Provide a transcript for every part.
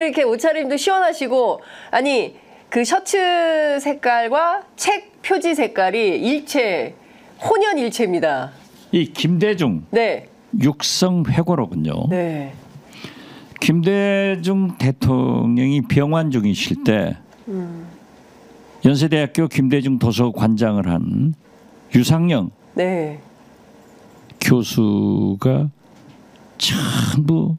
이렇게 옷차림도 시원하시고, 아니 그 셔츠 색깔과 책 표지 색깔이 일체, 혼연일체입니다. 이 김대중 네. 육성회고록은요. 네. 김대중 대통령이 병환 중이실 때 연세대학교 김대중 도서관장을 한 유상영 네. 교수가 전부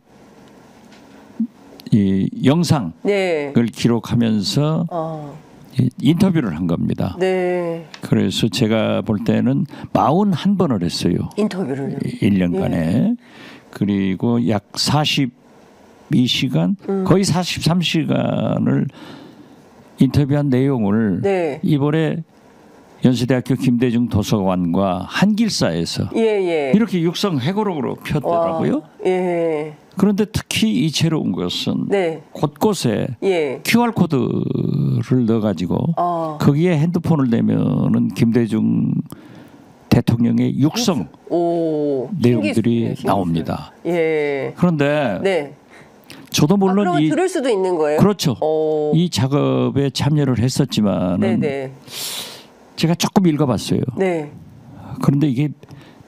이 영상을 네. 기록하면서 인터뷰를 한 겁니다. 네. 그래서 제가 볼 때는 41번을 했어요. 인터뷰를 1년간에. 예. 그리고 약 42시간 거의 43시간을 인터뷰한 내용을 네. 이번에 연세대학교 김대중 도서관과 한길사에서 예. 이렇게 육성회고록으로 폈더라고요. 와. 예. 그런데 특히 이채로운 것은 네. 곳곳에 예. QR 코드를 넣어가지고 거기에 핸드폰을 대면은 김대중 대통령의 육성 내용들이 나옵니다. 예. 그런데 네. 저도 물론 그러면 들을 수도 있는 거예요? 그렇죠. 이 작업에 참여를 했었지만은 네네. 제가 조금 읽어봤어요. 네. 그런데 이게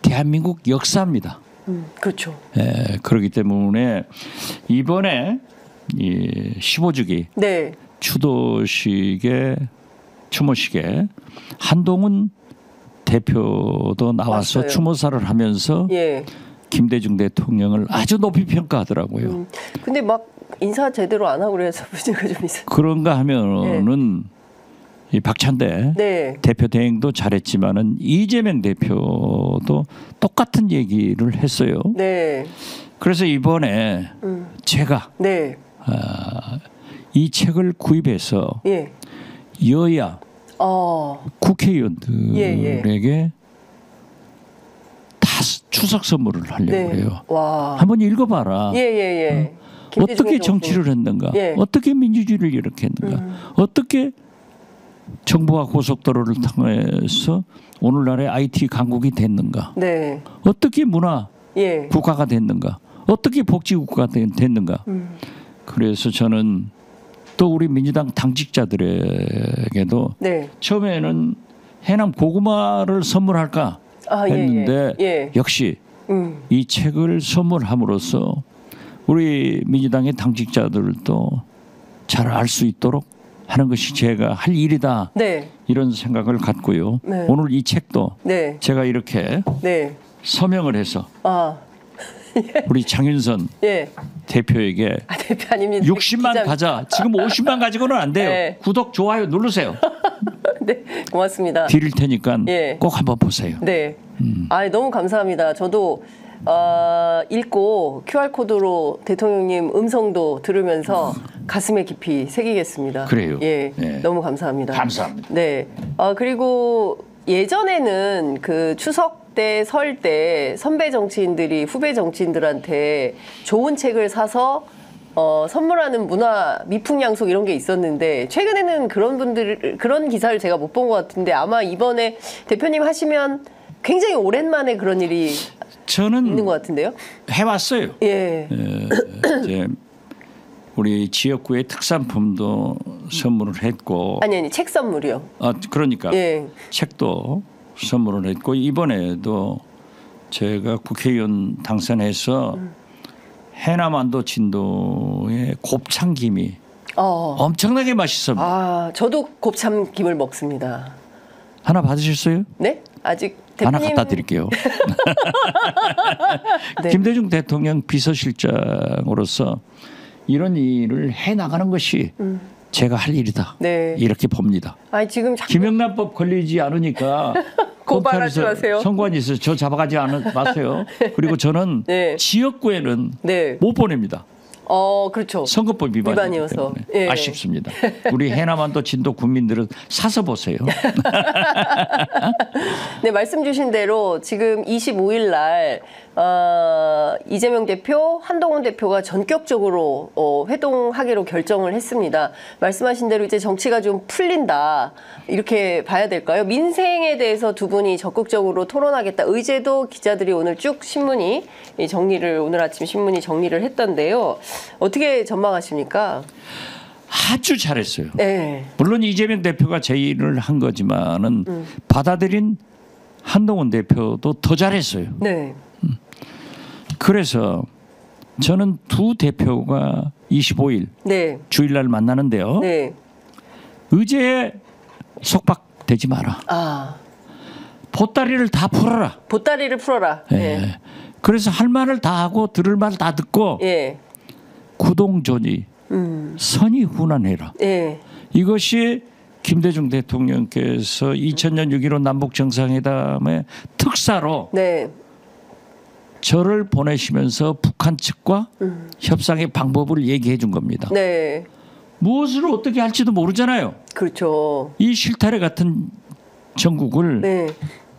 대한민국 역사입니다. 그렇죠. 예, 그렇기 때문에 이번에 이 15주기 네. 추모식에 한동훈 대표도 나와서 왔어요. 추모사를 하면서 예. 김대중 대통령을 아주 높이 평가하더라고요. 근데 막 인사 제대로 안 하고 그래서 문제가 좀 있어요. 그런가 하면은 이 박찬대 네. 대표 대행도 잘했지만은 이재명 대표도 똑같은 얘기를 했어요. 네. 그래서 이번에 제가 네. 이 책을 구입해서 예. 여야 국회의원들에게 다 추석 선물을 하려고 해요. 와. 한번 읽어봐라. 예. 어떻게 정치를 했는가? 어떻게 민주주의를 이렇게 했는가? 어떻게 정부와 고속도로를 통해서 오늘날의 IT 강국이 됐는가? 네. 어떻게 문화 국가가 됐는가? 어떻게 복지국가가 됐는가? 그래서 저는 또 우리 민주당 당직자들에게도 처음에는 해남 고구마를 선물할까 했는데 역시 이 책을 선물함으로써 우리 민주당의 당직자들도 잘 알 수 있도록 하는 것이 제가 할 일이다. 이런 생각을 갖고요. 오늘 이 책도 제가 이렇게 서명을 해서 우리 장윤선 대표에게 대표 아닙니다. 60만 가자. 지금 50만 가지고는 안 돼요. 구독, 좋아요 누르세요. 네, 고맙습니다. 드릴 테니까 꼭 한번 보세요. 네. 너무 감사합니다. 저도 읽고 QR코드로 대통령님 음성도 들으면서 가슴에 깊이 새기겠습니다. 그래요. 예, 너무 감사합니다. 감사합니다. 네. 그리고 예전에는 그 추석 때, 설 때 선배 정치인들이 후배 정치인들한테 좋은 책을 사서 선물하는 문화 미풍양속 이런 게 있었는데 최근에는 그런 기사를 제가 못 본 것 같은데 아마 이번에 대표님 하시면 굉장히 오랜만에 그런 일이 저는 있는 것 같은데요. 해왔어요. 예. 이제 우리 지역구의 특산품도 선물을 했고. 아니 책 선물이요. 그러니까 책도 선물을 했고 이번에도 제가 국회의원 당선해서 해남안도 진도의 곱창김이 엄청나게 맛있습니다. 저도 곱창김을 먹습니다. 하나 받으셨어요? 네? 아직 대표님... 하나 갖다 드릴게요. 김대중 대통령 비서실장으로서 이런 일을 해나가는 것이 제가 할 일이다. 이렇게 봅니다. 지금 김영란법 걸리지 않으니까 고발하지 마세요. 선관위 있어서 저 잡아가지 마세요. 그리고 저는 지역구에는 못 보냅니다. 그렇죠. 선거법 위반이어서 아쉽습니다. 우리 해남안도 진도 국민들은 사서 보세요. 네, 말씀 주신 대로 지금 25일 날 이재명 대표, 한동훈 대표가 전격적으로 회동하기로 결정을 했습니다. 말씀하신 대로 이제 정치가 좀 풀린다 이렇게 봐야 될까요? 민생에 대해서 두 분이 적극적으로 토론하겠다. 의제도 기자들이 오늘 쭉 신문이 오늘 아침 신문이 정리를 했던데요. 어떻게 전망하십니까? 아주 잘했어요. 네. 물론 이재명 대표가 제의를 한 거지만은 받아들인 한동훈 대표도 더 잘했어요. 네. 그래서 저는 두 대표가 25일 네. 주일날 만나는데요. 네. 의제에 속박되지 마라. 보따리를 다 풀어라. 보따리를 풀어라. 예. 네. 그래서 할 말을 다 하고 들을 말 다 듣고 예. 구동존이 선이 훈환해라. 예. 이것이 김대중 대통령께서 2000년 6.15 남북 정상회담의 특사로 네. 저를 보내시면서 북한 측과 협상의 방법을 얘기해 준 겁니다. 네. 무엇을 어떻게 할지도 모르잖아요. 그렇죠. 이 실타래 같은 정국을 네.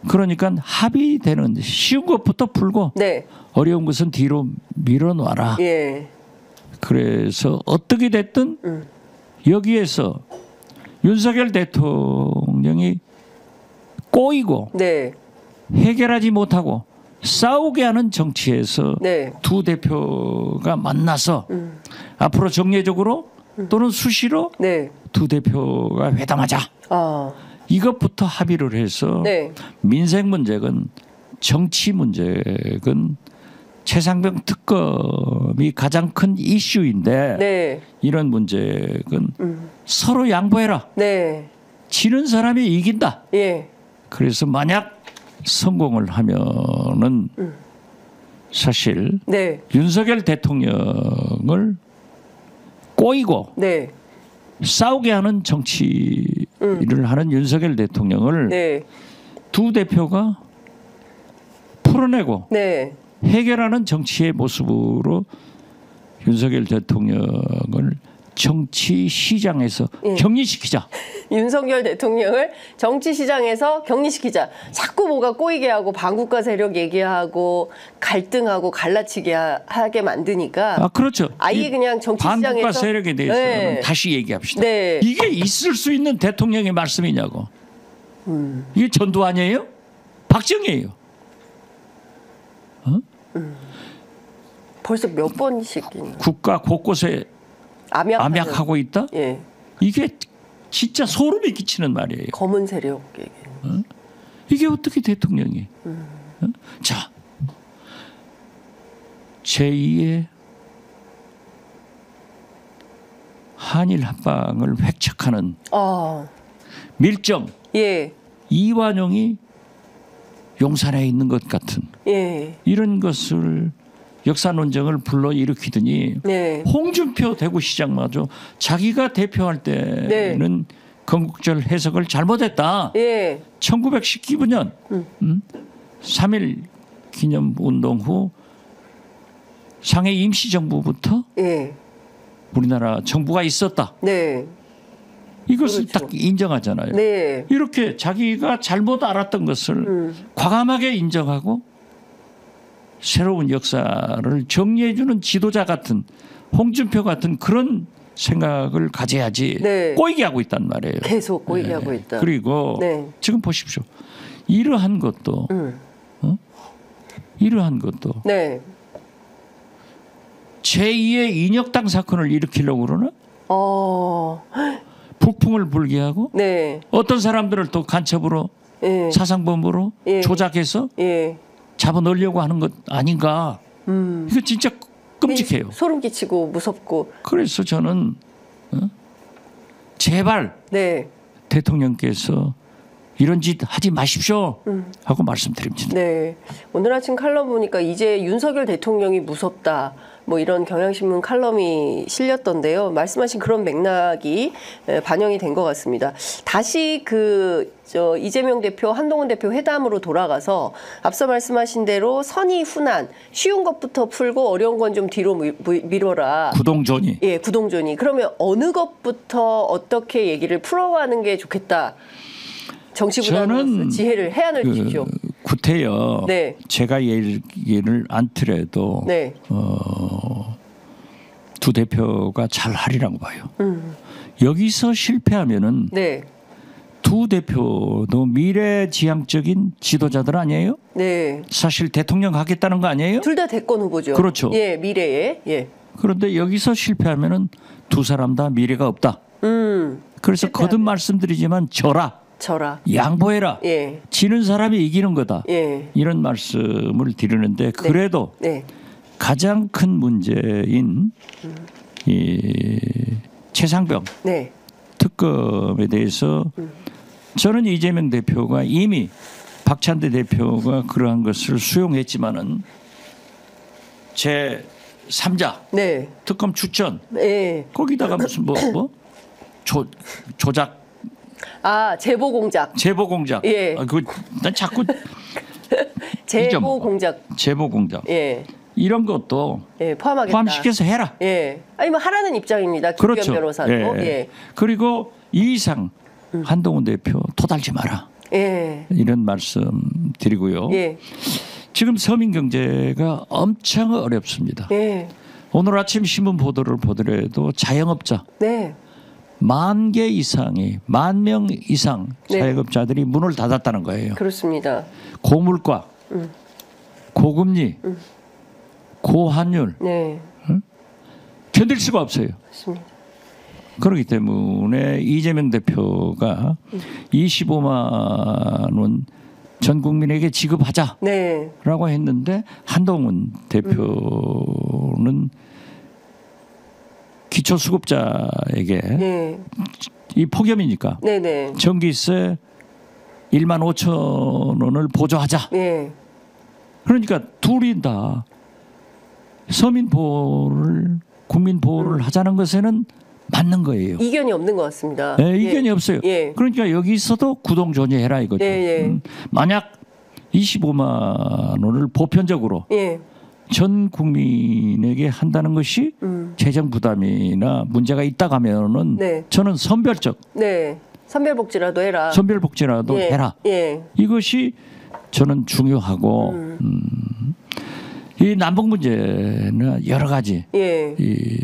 그러니까 합의되는 쉬운 것부터 풀고 네. 어려운 것은 뒤로 밀어놔라. 예. 그래서 어떻게 됐든 여기에서 윤석열 대통령이 꼬이고 네. 해결하지 못하고 싸우게 하는 정치에서 네. 두 대표가 만나서 앞으로 정례적으로 또는 수시로 네. 두 대표가 회담하자. 이것부터 합의를 해서 네. 민생 문제건 정치 문제건 최상병 특검이 가장 큰 이슈인데 네. 이런 문제건 서로 양보해라. 네. 지는 사람이 이긴다. 예. 그래서 만약 성공을 하면은 사실 네. 윤석열 대통령을 꼬이고 네. 싸우게 하는 정치를 하는 윤석열 대통령을 네. 두 대표가 풀어내고 네. 해결하는 정치의 모습으로 윤석열 대통령을 정치 시장에서 격리시키자. 윤석열 대통령을 정치 시장에서 격리시키자. 자꾸 뭐가 꼬이게 하고 반국가 세력 얘기하고 갈등하고 갈라치게 하게 만드니까. 그렇죠. 아예 그냥 정치 시장에서 반국가 세력에 대해서는 네. 다시 얘기합시다. 네. 이게 있을 수 있는 대통령의 말씀이냐고. 이게 전두 아니에요? 박정희예요. 벌써 몇 번씩 국가 곳곳에 암약하고 있다? 예. 이게 진짜 소름이 끼치는 말이에요. 검은 세력 얘기. 이게 어떻게 대통령이? 자, 제2의 한일 합방을 획책하는 밀정. 예. 이완용이 용산에 있는 것 같은 이런 것을 역사 논쟁을 불러일으키더니 홍준표 대구시장마저 자기가 대표할 때는 건국절 해석을 잘못했다. 1919년 3.1 기념운동 후 상해 임시정부부터 우리나라 정부가 있었다. 이것을 그렇죠. 딱 인정하잖아요. 이렇게 자기가 잘못 알았던 것을 과감하게 인정하고 새로운 역사를 정리해주는 지도자 같은 홍준표 같은 그런 생각을 가져야지 꼬이게 하고 있단 말이에요. 계속 꼬이게 하고 있다. 그리고 지금 보십시오. 이러한 것도 이러한 것도 제2의 인혁당 사건을 일으키려고 그러나? 북풍을 불게 하고 어떤 사람들을 또 간첩으로 사상범으로 조작해서 잡아넣으려고 하는 것 아닌가. 이거 진짜 끔찍해요. 소름 끼치고 무섭고. 그래서 저는 제발 대통령께서 이런 짓 하지 마십시오 하고 말씀드립니다. 오늘 아침 칼럼 보니까 이제 윤석열 대통령이 무섭다. 뭐 이런 경향신문 칼럼이 실렸던데요. 말씀하신 그런 맥락이 반영이 된 것 같습니다. 다시 이재명 대표, 한동훈 대표 회담으로 돌아가서 앞서 말씀하신 대로 선의 훈환, 쉬운 것부터 풀고 어려운 건 좀 뒤로 미뤄라. 구동존이. 구동존이. 그러면 어느 것부터 어떻게 얘기를 풀어가는 게 좋겠다. 정치부담으로서 지혜를 해안을 주십시오. 구태여 네. 제가 얘기를 안 틀어도 네. 두 대표가 잘 하리라고 봐요. 여기서 실패하면은 네. 두 대표도 미래지향적인 지도자들 아니에요? 네. 사실 대통령 하겠다는 거 아니에요? 둘 다 대권 후보죠. 그렇죠. 예, 미래에. 예. 그런데 여기서 실패하면은 두 사람 다 미래가 없다. 그래서 거듭 말씀드리지만 져라. 양보해라. 예. 지는 사람이 이기는 거다. 예. 이런 말씀을 드리는데 그래도 네. 가장 큰 문제인 이 최상병 네. 특검에 대해서 저는 이재명 대표가 이미 박찬대 대표가 그러한 것을 수용했지만은 제 3자 네. 특검 추천 예. 거기다가 무슨 조작 아, 제보 공작. 제보 공작. 예. 난 자꾸 제보 공작. 제보 공작. 예. 이런 것도 예, 포함하겠다. 포함시켜서 해라. 예. 아니 뭐 하라는 입장입니다. 김기현 그렇죠. 변호사도. 예. 예. 그리고 이 이상 한동훈 대표 토달지 마라. 예. 이런 말씀 드리고요. 예. 지금 서민 경제가 엄청 어렵습니다. 예. 오늘 아침 신문 보도를 보더라도 자영업자 네. 10,000개 이상이 10,000명 이상 네. 자영업자들이 문을 닫았다는 거예요. 그렇습니다. 고물가, 고금리, 고환율 네. 견딜 수가 없어요. 맞습니다. 그렇기 때문에 이재명 대표가 25만 원 전 국민에게 지급하자라고 네. 했는데 한동훈 대표는 기초수급자에게 네. 이 폭염이니까 네, 네. 전기세 15,000원을 보조하자. 네. 그러니까 둘이 다 서민 보호를 국민 보호를 하자는 것에는 맞는 거예요. 이견이 없는 것 같습니다. 네, 이견이 없어요. 예. 그러니까 여기서도 구동존의해라 이거죠. 예, 예. 만약 25만 원을 보편적으로 예. 전 국민에게 한다는 것이 재정 부담이나 문제가 있다고 하면은 네. 저는 선별적 네. 선별복지라도 해라. 선별복지라도 예. 해라. 예. 이것이 저는 중요하고 이 남북 문제는 여러 가지 예. 이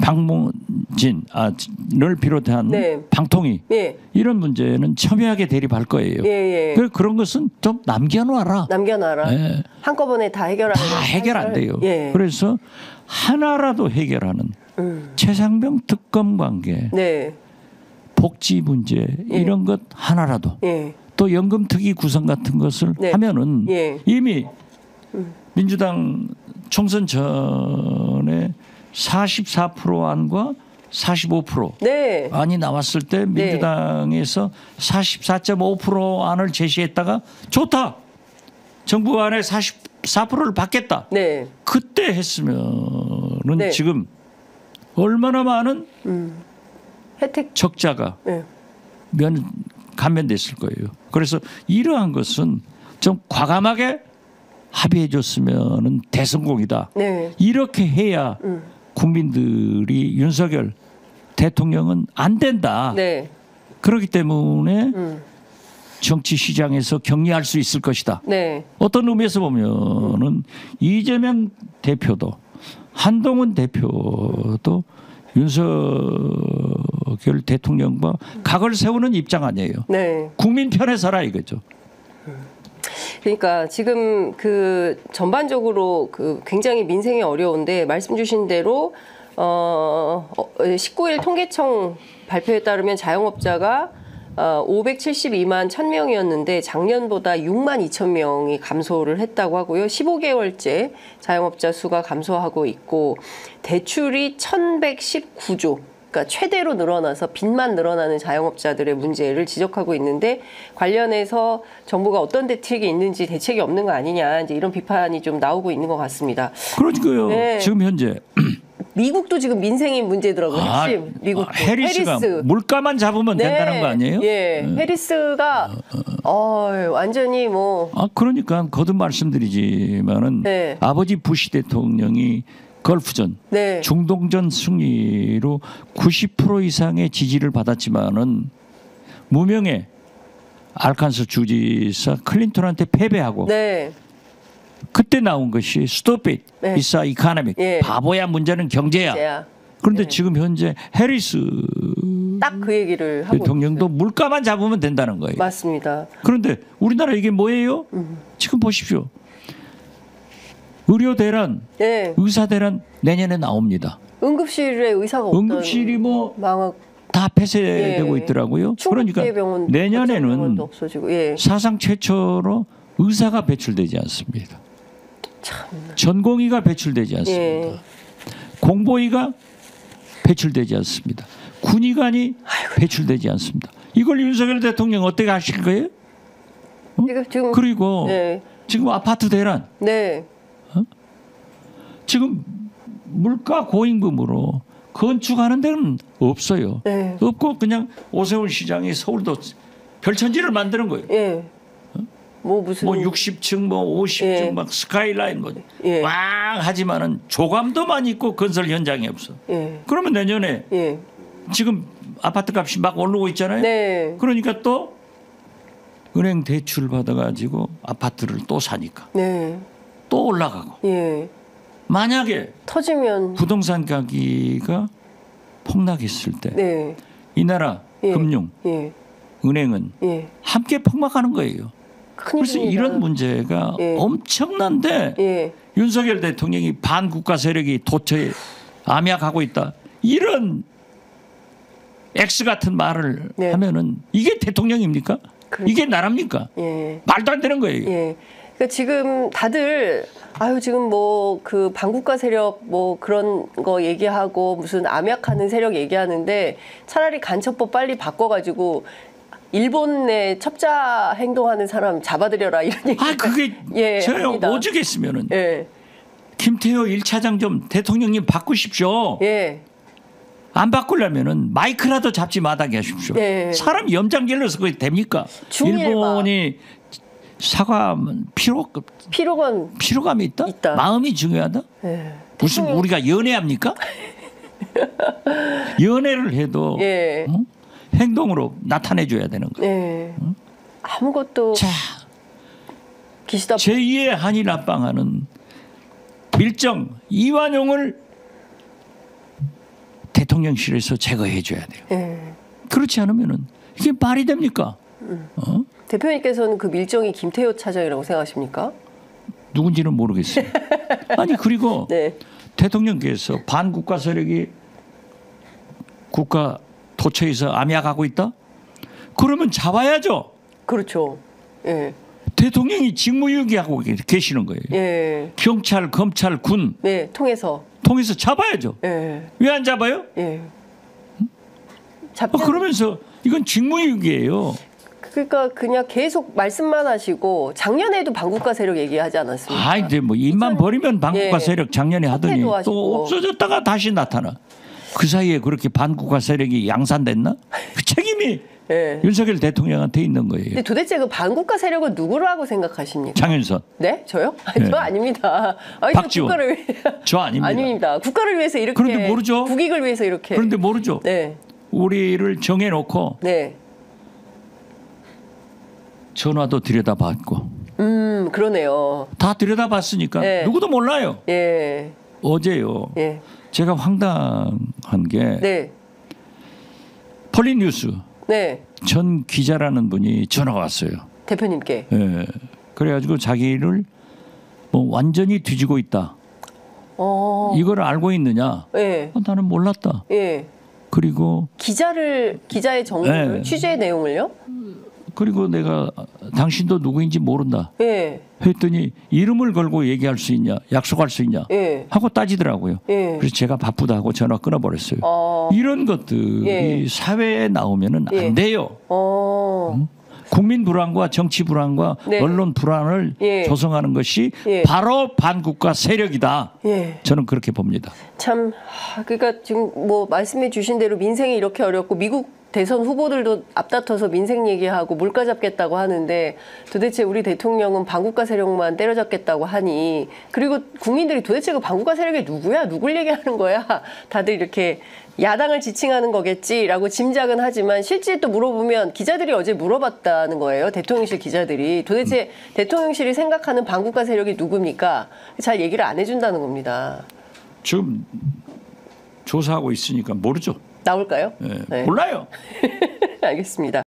방문진을 비롯한 네. 방통위 예. 이런 문제는 첨예하게 대립할 거예요. 예. 예. 그런 것은 좀 남겨놔라. 남겨놔라. 예. 한꺼번에 다 해결하는. 다 해결 안 돼요. 예. 그래서 하나라도 해결하는 최상병 특검 관계, 네. 복지 문제 이런 것 하나라도 예. 또 연금특위 구성 같은 것을 네. 하면은 예. 이미 민주당 총선 전에 44% 안과 45% 네. 안이 나왔을 때 민주당에서 44.5% 안을 제시했다가 좋다. 정부 안에 44%를 받겠다. 네. 그때 했으면은 네. 지금 얼마나 많은 혜택. 적자가 네. 감면됐을 거예요. 그래서 이러한 것은 좀 과감하게 합의해 줬으면은 대성공이다. 네. 이렇게 해야 국민들이 윤석열 대통령은 안 된다. 네. 그렇기 때문에 정치 시장에서 격리할 수 있을 것이다. 네. 어떤 의미에서 보면은 이재명 대표도 한동훈 대표도 윤석열 대통령과 각을 세우는 입장 아니에요. 네. 국민 편에 서라 이거죠. 그러니까 지금 그 전반적으로 그 굉장히 민생이 어려운데 말씀 주신 대로 19일 통계청 발표에 따르면 자영업자가 572만 1,000명이었는데 작년보다 6만 2천 명이 감소를 했다고 하고요. 15개월째 자영업자 수가 감소하고 있고 대출이 1,119조. 그러니까 최대로 늘어나서 빚만 늘어나는 자영업자들의 문제를 지적하고 있는데 관련해서 정부가 어떤 대책이 있는지 대책이 없는 거 아니냐 이제 이런 비판이 좀 나오고 있는 것 같습니다. 그러니까요. 네. 지금 현재 미국도 지금 민생이 문제더라고요. 핵심. 미국 해리스가 해리스. 물가만 잡으면 된다는 거 아니에요? 예, 해리스가 완전히 뭐 그러니까 거듭 말씀드리지만은 네. 아버지 부시 대통령이 걸프전, 네. 중동전 승리로 90% 이상의 지지를 받았지만은 무명의 알칸소 주지사 클린턴한테 패배하고 네. 그때 나온 것이 Stop it, 네. it's a economic. 예. 바보야 문제는 경제야. 제야. 그런데 지금 현재 해리스 딱 그 얘기를 하고 대통령도 있어요. 물가만 잡으면 된다는 거예요. 맞습니다. 그런데 우리나라 이게 뭐예요? 지금 보십시오. 의료 대란, 네. 의사 대란 내년에 나옵니다. 응급실에 의사가 없다는 응급실이 뭐 망학 다 폐쇄되고 예. 있더라고요. 그러니까 충북대병원 내년에는 병원도 없어지고 예. 사상 최초로 의사가 배출되지 않습니다. 참. 전공의가 배출되지 않습니다. 예. 공보의가 배출되지 않습니다. 군의관이 배출되지 않습니다. 이걸 윤석열 대통령 어떻게 하실 거예요? 지금 그리고 네. 지금 아파트 대란, 네. 지금 물가 고임금으로 건축하는 데는 없어요. 네. 없고 그냥 오세훈 시장이 서울도 별천지를 만드는 거예요. 예. 뭐 무슨 뭐 60층, 뭐 50층, 예. 막 스카이라인 뭐 예. 왕 하지만은 조감도만 있고 건설 현장이 없어. 예. 그러면 내년에 예. 지금 아파트 값이 막 오르고 있잖아요. 네. 그러니까 또 은행 대출 받아가지고 아파트를 또 사니까 네. 또 올라가고. 예. 만약에 터지면 부동산 가격이 폭락했을 때 이 네. 나라 예. 금융, 예. 은행은 예. 함께 폭락하는 거예요. 그래서 큰일입니다. 이런 문제가 예. 엄청난데 예. 윤석열 대통령이 반국가 세력이 도처에 암약하고 있다. 이런 X 같은 말을 네. 하면은 이게 대통령입니까? 그렇죠. 이게 나라입니까? 예. 말도 안 되는 거예요. 예. 그러니까 지금 다들 아유 지금 뭐 그 반국가 세력 뭐 그런 거 얘기하고 무슨 암약하는 세력 얘기하는데 차라리 간첩법 빨리 바꿔가지고 일본에 첩자 행동하는 사람 잡아들여라 이런 얘기. 아 그게 예, 저요 합니다. 오죽했으면은 예. 김태호 1차장 좀 대통령님 바꾸십시오. 예. 안 바꾸려면은 마이크라도 잡지 마다게 하십시오. 네. 사람 염장 길러서 그게 됩니까? 중일바. 일본이 사과하면 피로감이 있다? 있다. 마음이 중요하다? 예. 무슨 대통령- 우리가 연애합니까? 연애를 해도 예. 행동으로 나타내줘야 되는 거예요. 예. 아무것도 자, 기시다. 제2의 한일 합방하는 밀정 이완용을 대통령실에서 제거해줘야 돼요. 예. 그렇지 않으면은 이게 말이 됩니까? 대표님께서는 그 밀정이 김태호 차장이라고 생각하십니까? 누군지는 모르겠어요. 아니 그리고 네. 대통령께서 반국가 세력이 국가 도처에서 암약하고 있다? 그러면 잡아야죠. 그렇죠. 예. 대통령이 직무유기하고 계시는 거예요. 예. 경찰, 검찰, 군 네. 통해서. 잡아야죠. 예. 왜 안 잡아요? 예. 잡지 그러면서 이건 직무유기예요. 그러니까 그냥 계속 말씀만 하시고 작년에도 반국가 세력 얘기하지 않았습니까? 아, 이제 뭐 입만 버리면 반국가 예. 세력 작년에 하더니 협회도 하시고. 또 없어졌다가 다시 나타나. 그 사이에 그렇게 반국가 세력이 양산됐나? 그 책임이 예. 윤석열 대통령한테 있는 거예요. 근데 도대체 그 반국가 세력은 누구라고 생각하십니까? 장윤선. 네? 저요? 아니, 네. 저 아닙니다. 아니, 저 박지원. 국가를 위해 저 아닙니다. 아닙니다. 국가를 위해서 이렇게 그런데 모르죠? 국익을 위해서 이렇게 그런데 모르죠. 네. 우리를 정해놓고 네. 전화도 들여다봤고 그러네요. 다 들여다봤으니까 네. 누구도 몰라요. 예. 어제요. 예. 제가 황당한 게 네. 폴리뉴스 네. 전 기자라는 분이 전화가 왔어요. 대표님께. 예. 그래가지고 자기를 뭐 완전히 뒤지고 있다. 이걸 알고 있느냐? 예. 나는 몰랐다. 예. 그리고 기자의 정보를 네. 취재 내용을요? 그리고 내가 당신도 누구인지 모른다. 예. 했더니 이름을 걸고 얘기할 수 있냐, 약속할 수 있냐 예. 하고 따지더라고요. 예. 그래서 제가 바쁘다 하고 전화 끊어버렸어요. 이런 것들이 예. 사회에 나오면은 예. 안 돼요. 국민 불안과 정치 불안과 네. 언론 불안을 예. 조성하는 것이 예. 바로 반국가 세력이다. 예. 저는 그렇게 봅니다. 참 그러니까 지금 뭐 말씀해 주신 대로 민생이 이렇게 어렵고 미국 대선 후보들도 앞다퉈서 민생 얘기하고 물가 잡겠다고 하는데 도대체 우리 대통령은 반국가 세력만 때려잡겠다고 하니 그리고 국민들이 도대체 그 반국가 세력이 누구야? 누굴 얘기하는 거야? 다들 이렇게 야당을 지칭하는 거겠지라고 짐작은 하지만 실제 또 물어보면 기자들이 어제 물어봤다는 거예요. 대통령실 기자들이. 도대체 대통령실이 생각하는 반국가 세력이 누굽니까? 잘 얘기를 안 해준다는 겁니다. 지금 조사하고 있으니까 모르죠. 나올까요? 예, 네. 몰라요. 알겠습니다.